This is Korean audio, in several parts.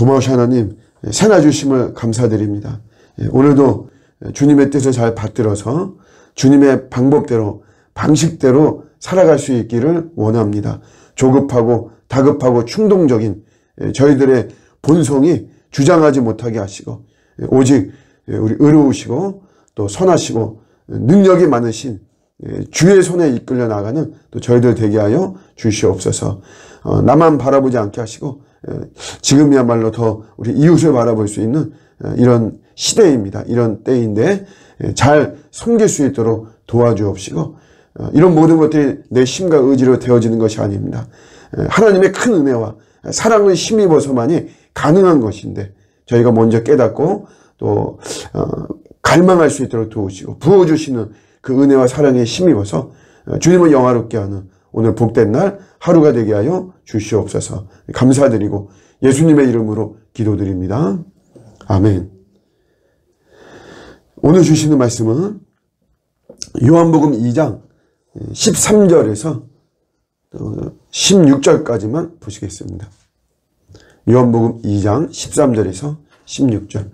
고마우신 하나님, 새나 주심을 감사드립니다. 오늘도 주님의 뜻을 잘 받들어서 주님의 방법대로, 방식대로 살아갈 수 있기를 원합니다. 조급하고 다급하고 충동적인 저희들의 본성이 주장하지 못하게 하시고, 오직 우리 의로우시고 또 선하시고 능력이 많으신 주의 손에 이끌려 나가는 또 저희들 되게 하여 주시옵소서. 나만 바라보지 않게 하시고 지금이야말로 더 우리 이웃을 바라볼 수 있는 이런 시대입니다. 이런 때인데 잘 섬길 수 있도록 도와주옵시고, 이런 모든 것들이 내 힘과 의지로 되어지는 것이 아닙니다. 하나님의 큰 은혜와 사랑을 힘입어서만이 가능한 것인데 저희가 먼저 깨닫고 또 갈망할 수 있도록 도우시고 부어주시는 그 은혜와 사랑에 힘입어서 주님을 영화롭게 하는 오늘 복된 날 하루가 되게 하여 주시옵소서. 감사드리고 예수님의 이름으로 기도드립니다. 아멘. 오늘 주시는 말씀은 요한복음 2장 13절에서 16절까지만 보시겠습니다. 요한복음 2장 13절에서 16절.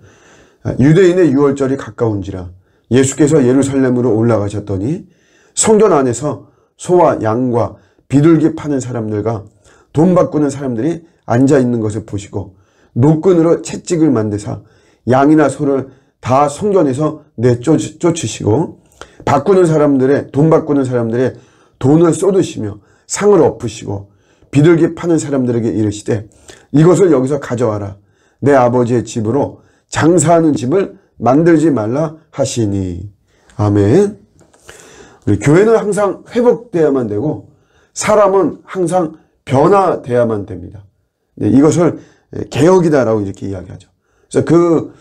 유대인의 유월절이 가까운지라 예수께서 예루살렘으로 올라가셨더니 성전 안에서 소와 양과 비둘기 파는 사람들과 돈 바꾸는 사람들이 앉아있는 것을 보시고 노끈으로 채찍을 만드사 양이나 소를 다 성전에서 내쫓으시고 돈 바꾸는 사람들의 돈을 쏟으시며 상을 엎으시고 비둘기 파는 사람들에게 이르시되 이것을 여기서 가져와라. 내 아버지의 집으로 장사하는 집을 만들지 말라 하시니. 아멘. 우리 교회는 항상 회복되어야만 되고 사람은 항상 변화되어야만 됩니다. 이것을 개혁이다라고 이렇게 이야기하죠. 그래서 그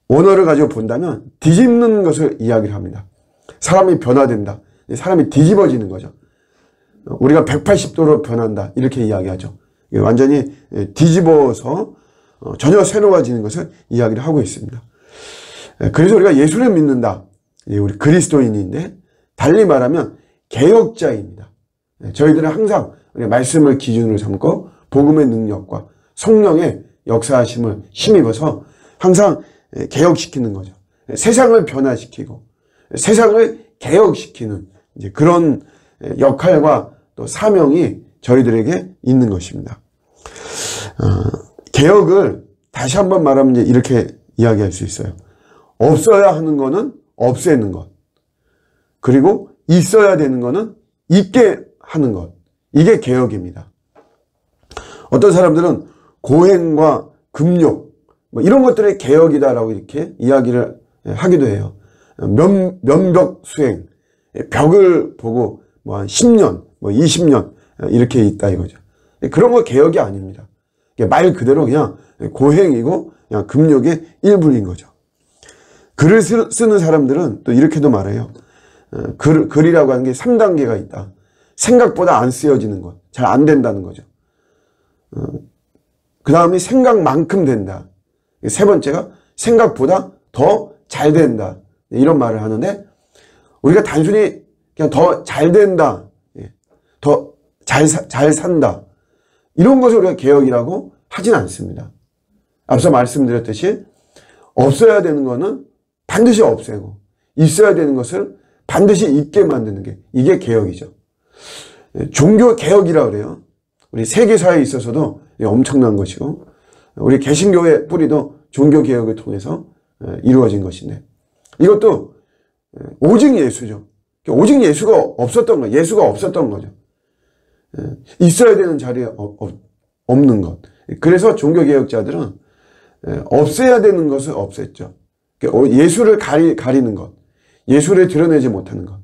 원어를 가지고 본다면 뒤집는 것을 이야기를 합니다. 사람이 변화된다. 사람이 뒤집어지는 거죠. 우리가 180도로 변한다 이렇게 이야기하죠. 완전히 뒤집어서 전혀 새로워지는 것을 이야기를 하고 있습니다. 그래서 우리가 예수를 믿는다. 우리 그리스도인인데 달리 말하면 개혁자입니다. 저희들은 항상 우리 말씀을 기준으로 삼고 복음의 능력과 성령의 역사하심을 힘입어서 항상 개혁시키는 거죠. 세상을 변화시키고 세상을 개혁시키는 이제 그런 역할과 또 사명이 저희들에게 있는 것입니다. 개혁을 다시 한번 말하면 이제 이렇게 이야기할 수 있어요. 없어야 하는 거는 없애는 것. 그리고 있어야 되는 거는 있게 하는 것. 이게 개혁입니다. 어떤 사람들은 고행과 금욕 이런 것들의 개혁이다라고 이렇게 이야기를 하기도 해요. 면벽 수행, 벽을 보고 한 10년, 20년 이렇게 있다 이거죠. 그런 거 개혁이 아닙니다. 말 그대로 그냥 고행이고 그냥 금욕의 일부인 거죠. 글을 쓰는 사람들은 또 이렇게도 말해요. 글이라고 하는 게 3단계가 있다. 생각보다 안 쓰여지는 것, 잘 안 된다는 거죠. 그 다음에 생각만큼 된다. 세 번째가 생각보다 더 잘 된다. 이런 말을 하는데 우리가 단순히 그냥 더 잘 된다, 더 잘 산다 이런 것을 우리가 개혁이라고 하진 않습니다. 앞서 말씀드렸듯이 없어야 되는 것은 반드시 없애고 있어야 되는 것을 반드시 있게 만드는 게 이게 개혁이죠. 종교 개혁이라고 그래요. 우리 세계사에 있어서도 엄청난 것이고 우리 개신교의 뿌리도 종교 개혁을 통해서 이루어진 것인데 이것도 오직 예수죠. 오직 예수가 없었던 거, 예수가 없었던 거죠. 있어야 되는 자리에 없는 것. 그래서 종교개혁자들은 없애야 되는 것을 없앴죠. 예수를 가리는 것, 예수를 드러내지 못하는 것.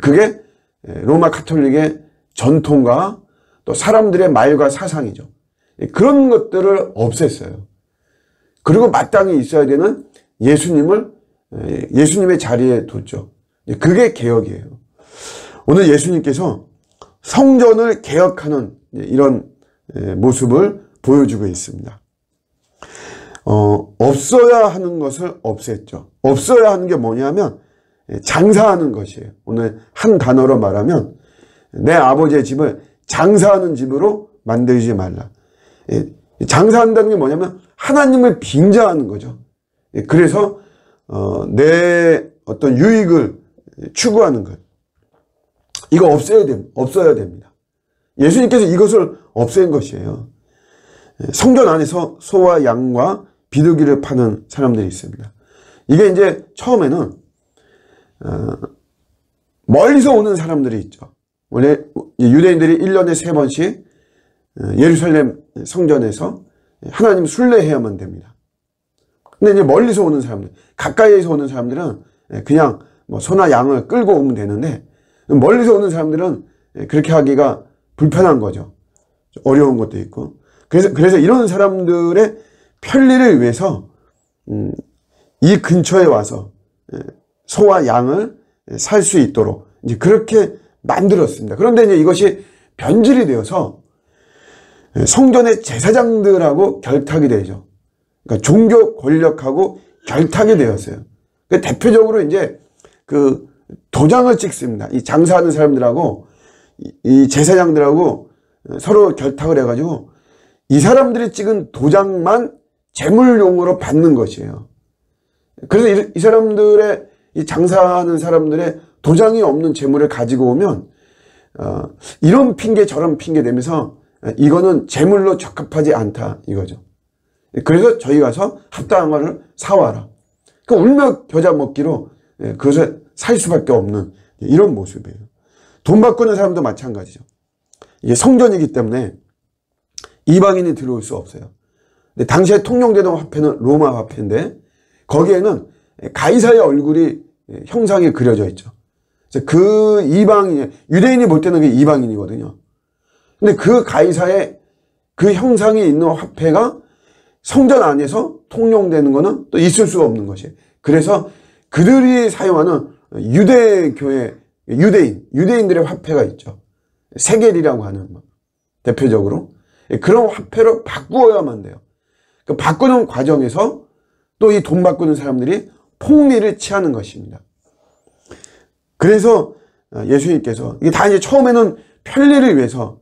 그게 로마 카톨릭의 전통과 또 사람들의 말과 사상이죠. 그런 것들을 없앴어요. 그리고 마땅히 있어야 되는 예수님의 자리에 뒀죠. 그게 개혁이에요. 오늘 예수님께서 성전을 개혁하는 이런 모습을 보여주고 있습니다. 없어야 하는 것을 없앴죠. 없어야 하는 게 뭐냐면 장사하는 것이에요. 오늘 한 단어로 말하면 내 아버지의 집을 장사하는 집으로 만들지 말라. 장사한다는 게 뭐냐면 하나님을 빙자하는 거죠. 그래서 내 어떤 유익을 추구하는 것. 이거 없어야 됩니다. 예수님께서 이것을 없앤 것이에요. 성전 안에서 소와 양과 비둘기를 파는 사람들이 있습니다. 이게 이제 처음에는 멀리서 오는 사람들이 있죠. 원래 유대인들이 1년에 3번씩 예루살렘 성전에서 하나님 순례해야만 됩니다. 근데 이제 멀리서 오는 사람들, 가까이에서 오는 사람들은 그냥 뭐 소나 양을 끌고 오면 되는데, 멀리서 오는 사람들은 그렇게 하기가 불편한 거죠. 어려운 것도 있고. 그래서 이런 사람들의 편리를 위해서 이 근처에 와서 소와 양을 살 수 있도록 이제 그렇게 만들었습니다. 그런데 이제 이것이 변질이 되어서 성전의 제사장들하고 결탁이 되죠. 그러니까 종교 권력하고 결탁이 되었어요. 대표적으로 이제 그 도장을 찍습니다. 이 장사하는 사람들하고 이 제사장들하고 서로 결탁을 해가지고 이 사람들이 찍은 도장만 재물용으로 받는 것이에요. 그래서 이 사람들의 이 장사하는 사람들의 도장이 없는 재물을 가지고 오면 이런 핑계 저런 핑계 대면서 이거는 재물로 적합하지 않다 이거죠. 그래서 저희 가서 합당한 거를 사와라. 그 울며 겨자 먹기로 그것을 살 수밖에 없는 이런 모습이에요. 돈 바꾸는 사람도 마찬가지죠. 이게 성전이기 때문에 이방인이 들어올 수 없어요. 근데 당시에 통용되던 화폐는 로마 화폐인데 거기에는 가이사의 얼굴이 형상이 그려져 있죠. 그래서 그 이방인, 유대인이 볼 때는 그게 이방인이거든요. 근데 그 가이사의 그 형상이 있는 화폐가 성전 안에서 통용되는 거는 또 있을 수가 없는 것이에요. 그래서 그들이 사용하는 유대교회, 유대인들의 화폐가 있죠. 세겔이라고 하는 대표적으로 그런 화폐로 바꾸어야만 돼요. 그 바꾸는 과정에서 또 이 돈 바꾸는 사람들이 폭리를 취하는 것입니다. 그래서 예수님께서 이게 다 이제 처음에는 편리를 위해서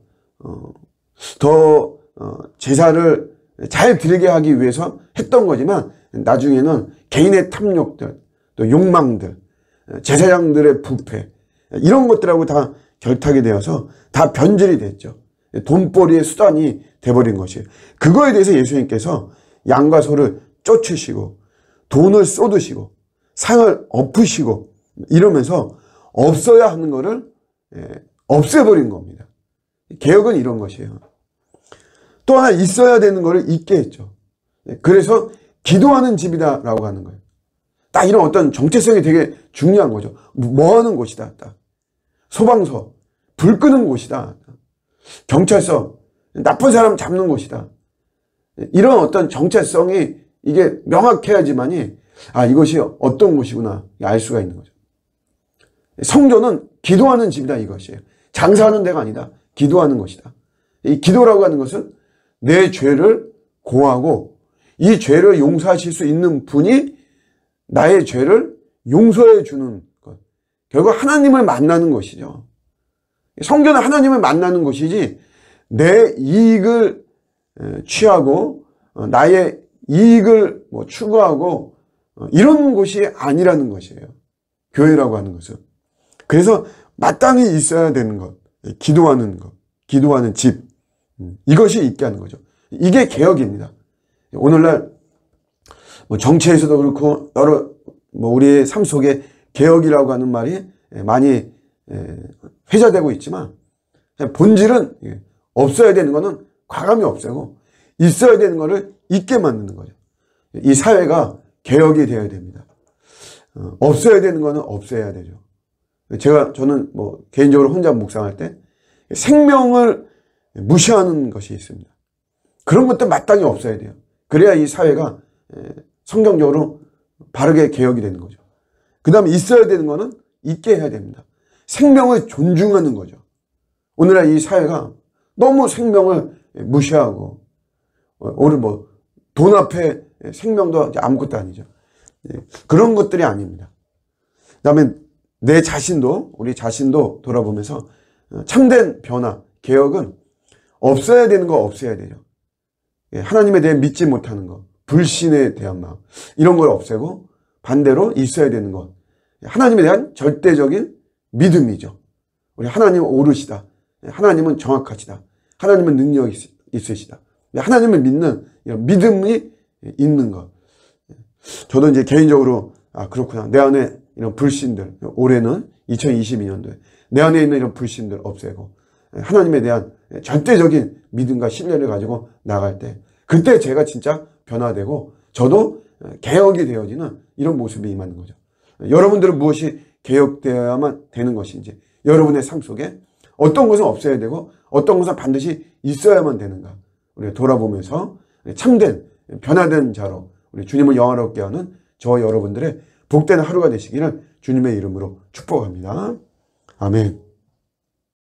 제사를 잘 드리게 하기 위해서 했던 거지만 나중에는 개인의 탐욕들, 또 욕망들, 제사장들의 부패 이런 것들하고 다 결탁이 되어서 다 변질이 됐죠. 돈벌이의 수단이 돼버린 것이에요. 그거에 대해서 예수님께서 양과 소를 쫓으시고 돈을 쏟으시고 상을 엎으시고 이러면서 없어야 하는 거를 없애버린 겁니다. 개혁은 이런 것이에요. 또 하나 있어야 되는 거를 있게 했죠. 그래서 기도하는 집이다라고 하는 거예요. 딱 이런 어떤 정체성이 되게 중요한 거죠. 뭐 하는 곳이다. 딱. 소방서, 불 끄는 곳이다. 경찰서, 나쁜 사람 잡는 곳이다. 이런 어떤 정체성이 이게 명확해야지만이 이것이 어떤 곳이구나 알 수가 있는 거죠. 성전은 기도하는 집이다 이것이에요. 장사하는 데가 아니다. 기도하는 것이다. 이 기도라고 하는 것은 내 죄를 고하고 이 죄를 용서하실 수 있는 분이 나의 죄를 용서해 주는 것. 결국 하나님을 만나는 것이죠. 성전은 하나님을 만나는 것이지 내 이익을 취하고 나의 이익을 추구하고 이런 곳이 아니라는 것이에요. 교회라고 하는 것은. 그래서 마땅히 있어야 되는 것, 기도하는 것, 기도하는 집, 이것이 있게 하는 거죠. 이게 개혁입니다. 오늘날 정치에서도 그렇고 여러 우리의 삶 속에 개혁이라고 하는 말이 많이 회자되고 있지만 본질은 없어야 되는 거는 과감히 없애고 있어야 되는 거를 있게 만드는 거죠. 이 사회가 개혁이 되어야 됩니다. 없어야 되는 거는 없애야 되죠. 저는 개인적으로 혼자 묵상할 때 생명을 무시하는 것이 있습니다. 그런 것도 마땅히 없어야 돼요. 그래야 이 사회가 성경적으로 바르게 개혁이 되는 거죠. 그 다음에 있어야 되는 거는 있게 해야 됩니다. 생명을 존중하는 거죠. 오늘날 이 사회가 너무 생명을 무시하고 오늘 돈 앞에 생명도 아무것도 아니죠. 그런 것들이 아닙니다. 그 다음에 내 자신도 우리 자신도 돌아보면서 참된 변화, 개혁은 없어야 되는 거 없애야 되죠. 하나님에 대해 믿지 못하는 것, 불신에 대한 마음, 이런 걸 없애고 반대로 있어야 되는 것, 하나님에 대한 절대적인 믿음이죠. 우리 하나님은 오르시다. 하나님은 정확하시다. 하나님은 능력이 있으시다. 하나님을 믿는 이런 믿음이 있는 것. 저도 이제 개인적으로 그렇구나. 내 안에 이런 불신들, 올해는 2022년도에 내 안에 있는 이런 불신들 없애고 하나님에 대한 절대적인 믿음과 신뢰를 가지고 나갈 때, 그때 제가 진짜 변화되고 저도 개혁이 되어지는 이런 모습이 임하는 거죠. 여러분들은 무엇이 개혁되어야만 되는 것인지, 여러분의 삶 속에 어떤 것은 없어야 되고 어떤 것은 반드시 있어야만 되는가, 우리가 돌아보면서 참된 변화된 자로 우리 주님을 영화롭게 하는 저와 여러분들의 복된 하루가 되시기를 주님의 이름으로 축복합니다. 아멘.